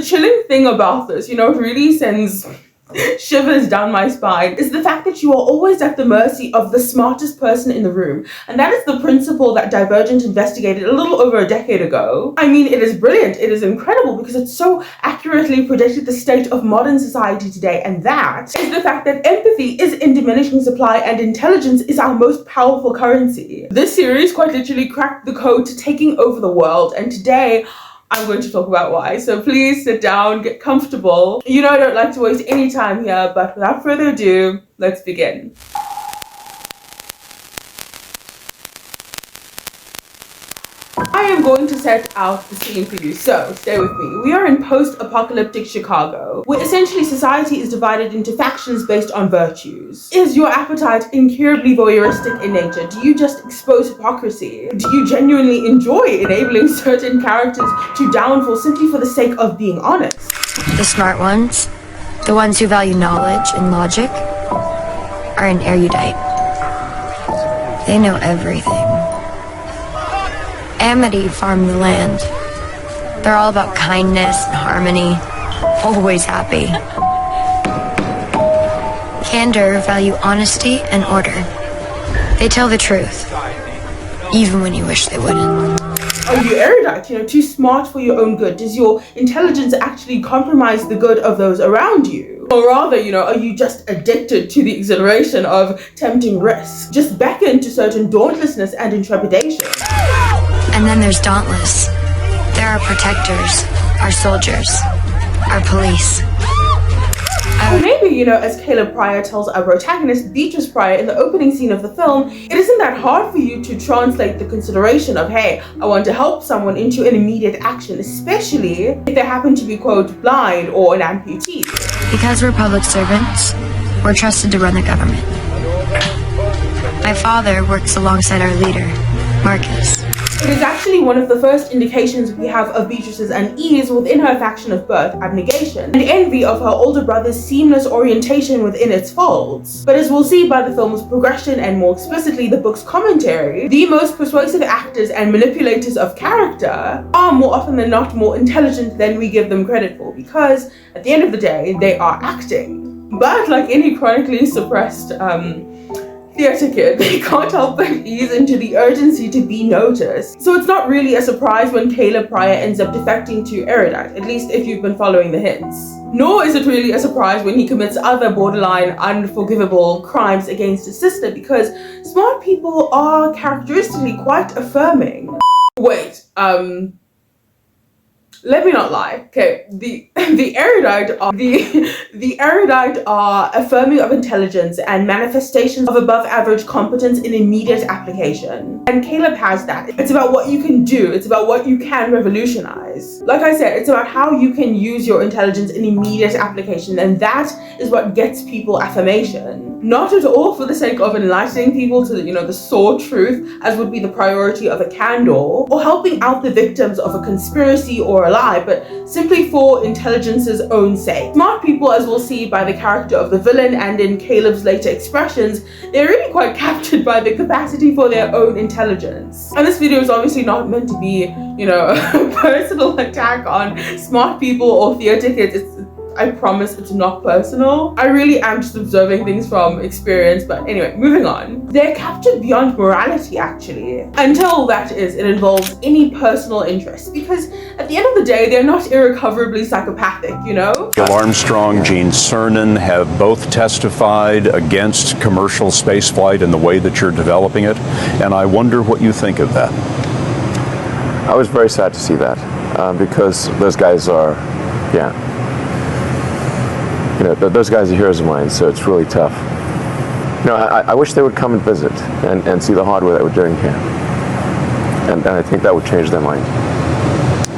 chilling thing about this, it really sends shivers down my spine, is the fact that you are always at the mercy of the smartest person in the room. And that is the principle that Divergent investigated a little over a decade ago. I mean, it is brilliant, it is incredible, because it so accurately predicted the state of modern society today, and that is the fact that empathy is in diminishing supply and intelligence is our most powerful currency. This series quite literally cracked the code to taking over the world, and today I'm going to talk about why. So please sit down, get comfortable. I don't like to waste any time here, but without further ado, let's begin. I am going to set out the scene for you, so stay with me. We are in post-apocalyptic Chicago, where essentially society is divided into factions based on virtues. Is your appetite incurably voyeuristic in nature? Do you just expose hypocrisy? Do you genuinely enjoy enabling certain characters to downfall simply for the sake of being honest? The smart ones, the ones who value knowledge and logic, are an erudite. They know everything. Amity farm the land. They're all about kindness and harmony, always happy. Candor value honesty and order. They tell the truth, even when you wish they wouldn't. Are you erudite, too smart for your own good? Does your intelligence actually compromise the good of those around you? Or rather, are you just addicted to the exhilaration of tempting risk? Just beckon to certain dauntlessness and intrepidation. And then there's Dauntless. They're our protectors, our soldiers, our police. Or maybe, as Caleb Pryor tells our protagonist, Beatrice Pryor, in the opening scene of the film, it isn't that hard for you to translate the consideration of, hey, I want to help someone into an immediate action, especially if they happen to be, quote, blind or an amputee. Because we're public servants, we're trusted to run the government. My father works alongside our leader, Marcus. It is actually one of the first indications we have of Beatrice's unease within her faction of birth, abnegation, and envy of her older brother's seamless orientation within its folds. But as we'll see by the film's progression and more explicitly the book's commentary, the most persuasive actors and manipulators of character are more often than not more intelligent than we give them credit for, because at the end of the day, they are acting. But like any chronically suppressed theatre kid, they can't help but ease into the urgency to be noticed. So it's not really a surprise when Caleb Pryor ends up defecting to erudite, at least if you've been following the hints. Nor is it really a surprise when he commits other borderline unforgivable crimes against his sister, because smart people are characteristically quite affirming. Wait, let me not lie. Okay, the erudite are affirming of intelligence and manifestations of above average competence in immediate application. And Caleb has that. It's about what you can do. It's about what you can revolutionize. Like I said, it's about how you can use your intelligence in immediate application, and that is what gets people affirmation. Not at all for the sake of enlightening people to the sore truth, as would be the priority of a candor, or helping out the victims of a conspiracy or a lie, but simply for intelligence's own sake. Smart people, as we'll see by the character of the villain and in Caleb's later expressions, they're really quite captured by the capacity for their own intelligence. And this video is obviously not meant to be, a personal attack on smart people or theatre kids. I promise it's not personal. I really am just observing things from experience, but anyway, moving on. They're captured beyond morality, actually. Until, that is, it involves any personal interest, because at the end of the day, they're not irrecoverably psychopathic, Bill Armstrong, Gene Cernan have both testified against commercial spaceflight and the way that you're developing it, and I wonder what you think of that. I was very sad to see that, because those guys are, those guys are heroes of mine, so it's really tough. I wish they would come and visit and see the hardware that we're doing here. And I think that would change their mind.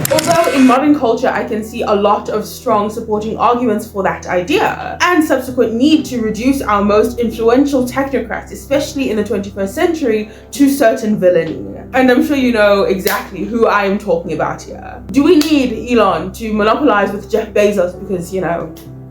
Although in modern culture, I can see a lot of strong supporting arguments for that idea, and subsequent need to reduce our most influential technocrats, especially in the 21st century, to certain villainy. And I'm sure you know exactly who I am talking about here. Do we need Elon to monopolize with Jeff Bezos because,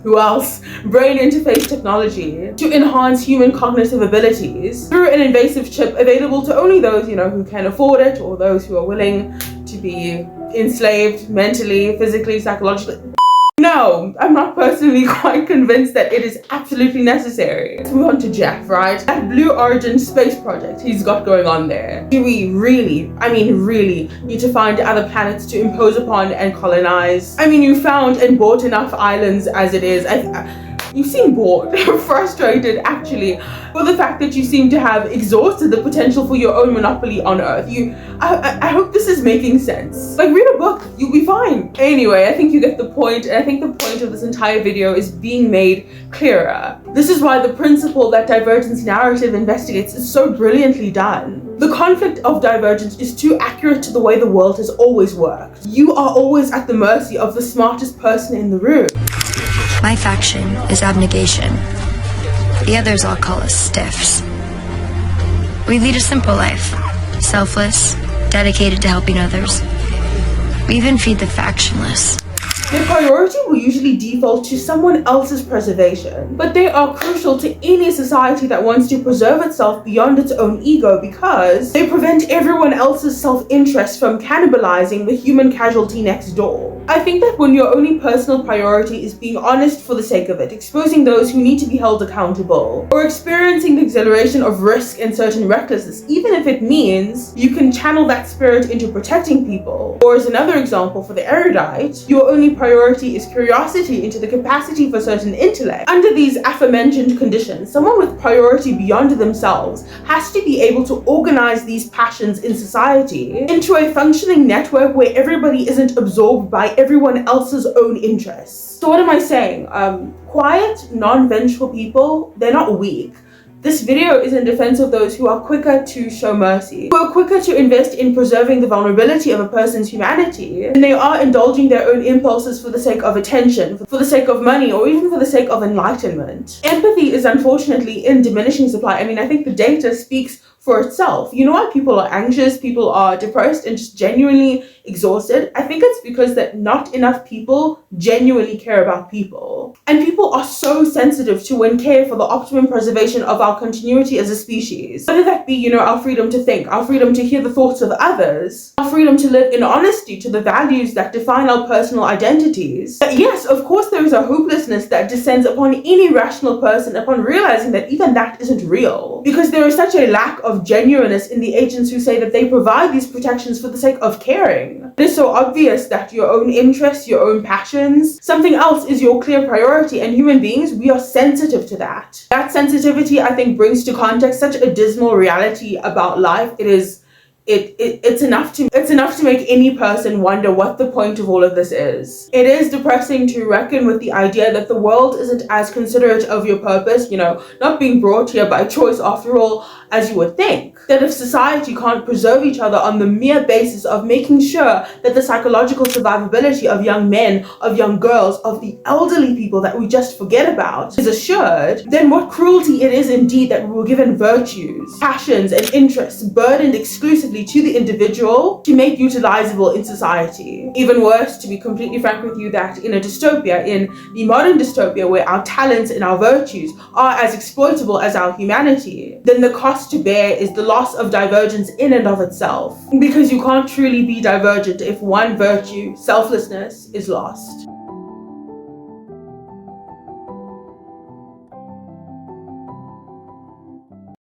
who else? Brain interface technology to enhance human cognitive abilities through an invasive chip available to only those, who can afford it, or those who are willing to be enslaved mentally, physically, psychologically. No, I'm not personally quite convinced that it is absolutely necessary. Let's move on to Jeff, right? That Blue Origin space project he's got going on there. Do we really, I mean really, need to find other planets to impose upon and colonize? I mean, you found and bought enough islands as it is. You seem bored, frustrated actually, for the fact that you seem to have exhausted the potential for your own monopoly on Earth. I hope this is making sense. Like, read a book, you'll be fine. Anyway, I think you get the point, and I think the point of this entire video is being made clearer. This is why the principle that Divergent's narrative investigates is so brilliantly done. The conflict of Divergent is too accurate to the way the world has always worked. You are always at the mercy of the smartest person in the room. My faction is abnegation. The others all call us stiffs. We lead a simple life, selfless, dedicated to helping others. We even feed the factionless. Their priority will usually default to someone else's preservation, but they are crucial to any society that wants to preserve itself beyond its own ego because they prevent everyone else's self-interest from cannibalizing the human casualty next door. I think that when your only personal priority is being honest for the sake of it, exposing those who need to be held accountable, or experiencing the exhilaration of risk and certain recklessness, even if it means you can channel that spirit into protecting people, or as another example for the erudite, your only priority is curiosity into the capacity for certain intellect. Under these aforementioned conditions, someone with priority beyond themselves has to be able to organize these passions in society into a functioning network where everybody isn't absorbed by everyone else's own interests. So what am I saying? Quiet, non-vengeful people, they're not weak. This video is in defense of those who are quicker to show mercy, who are quicker to invest in preserving the vulnerability of a person's humanity, and they are indulging their own impulses for the sake of attention, for the sake of money, or even for the sake of enlightenment. Empathy is unfortunately in diminishing supply. I mean, I think the data speaks for itself. You know why people are anxious, people are depressed and just genuinely exhausted? I think it's because that not enough people genuinely care about people. And people are so sensitive to and care for the optimum preservation of our continuity as a species. Whether that be, you know, our freedom to think, our freedom to hear the thoughts of others, our freedom to live in honesty to the values that define our personal identities. But yes, of course there is a hopelessness that descends upon any rational person upon realizing that even that isn't real. Because there is such a lack of genuineness in the agents who say that they provide these protections for the sake of caring. It is so obvious that your own interests, your own passions, something else is your clear priority, and human beings, we are sensitive to that. That sensitivity, I think, brings to context such a dismal reality about life. It's enough to make any person wonder what the point of all of this is. It is depressing to reckon with the idea that the world isn't as considerate of your purpose, you know, not being brought here by choice after all, as you would think. That if society can't preserve each other on the mere basis of making sure that the psychological survivability of young men, of young girls, of the elderly people that we just forget about is assured, then what cruelty it is indeed that we were given virtues, passions, and interests burdened exclusively to the individual to make utilizable in society. Even worse, to be completely frank with you, that in a dystopia, in the modern dystopia where our talents and our virtues are as exploitable as our humanity, then the cost to bear is the loss of divergence in and of itself. Because you can't truly be divergent if one virtue, selflessness, is lost.